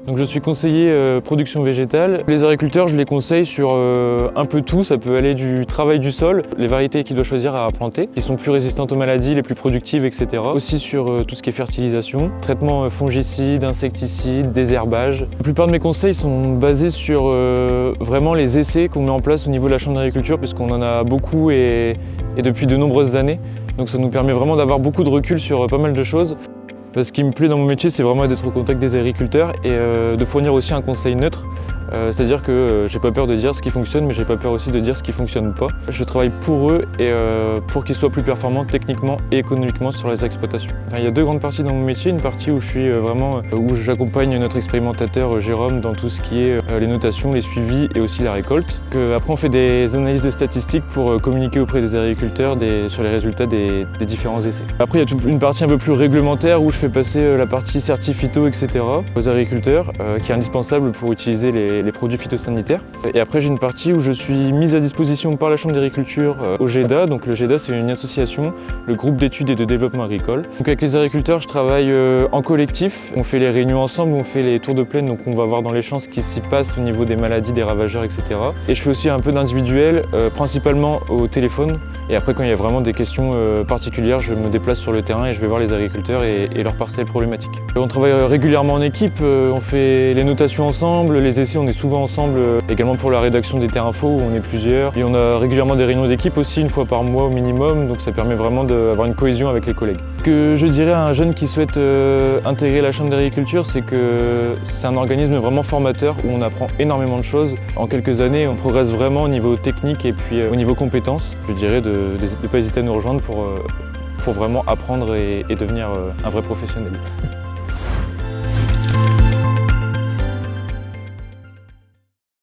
Donc je suis conseiller production végétale. Les agriculteurs, je les conseille sur un peu tout. Ça peut aller du travail du sol, les variétés qu'ils doivent choisir à planter, qui sont plus résistantes aux maladies, les plus productives, etc. Aussi sur tout ce qui est fertilisation, traitement fongicides, insecticides, désherbage. La plupart de mes conseils sont basés sur vraiment les essais qu'on met en place au niveau de la Chambre d'agriculture, puisqu'on en a beaucoup et depuis de nombreuses années. Donc ça nous permet vraiment d'avoir beaucoup de recul sur pas mal de choses. Ce qui me plaît dans mon métier, c'est vraiment d'être au contact des agriculteurs et de fournir aussi un conseil neutre. C'est-à-dire que j'ai pas peur de dire ce qui fonctionne, mais j'ai pas peur aussi de dire ce qui fonctionne pas. Je travaille pour eux et pour qu'ils soient plus performants techniquement et économiquement sur les exploitations. Enfin, il y a deux grandes parties dans mon métier. Une partie où je suis où j'accompagne notre expérimentateur Jérôme dans tout ce qui est les notations, les suivis et aussi la récolte. Après, on fait des analyses de statistiques pour communiquer auprès des agriculteurs sur les résultats des différents essais. Après, il y a une partie un peu plus réglementaire où je fais passer la partie certif phyto, etc. aux agriculteurs, qui est indispensable pour utiliser les produits phytosanitaires. Et après, j'ai une partie où je suis mise à disposition par la Chambre d'agriculture au GEDA. Donc le GEDA, c'est une association, le groupe d'études et de développement agricole. Donc avec les agriculteurs, je travaille en collectif. On fait les réunions ensemble, on fait les tours de plaine, donc on va voir dans les champs ce qui s'y passe au niveau des maladies, des ravageurs, etc. Et je fais aussi un peu d'individuel, principalement au téléphone. Et après, quand il y a vraiment des questions particulières, je me déplace sur le terrain et je vais voir les agriculteurs et leurs parcelles problématiques. On travaille régulièrement en équipe, on fait les notations ensemble, les essais, on est souvent ensemble, également pour la rédaction des Terrinfos où on est plusieurs. Et on a régulièrement des réunions d'équipe aussi, une fois par mois au minimum, donc ça permet vraiment d'avoir une cohésion avec les collègues. Ce que je dirais à un jeune qui souhaite intégrer la Chambre d'agriculture, c'est que c'est un organisme vraiment formateur où on apprend énormément de choses. En quelques années, on progresse vraiment au niveau technique et puis au niveau compétences. Je dirais de ne pas hésiter à nous rejoindre pour vraiment apprendre et devenir un vrai professionnel.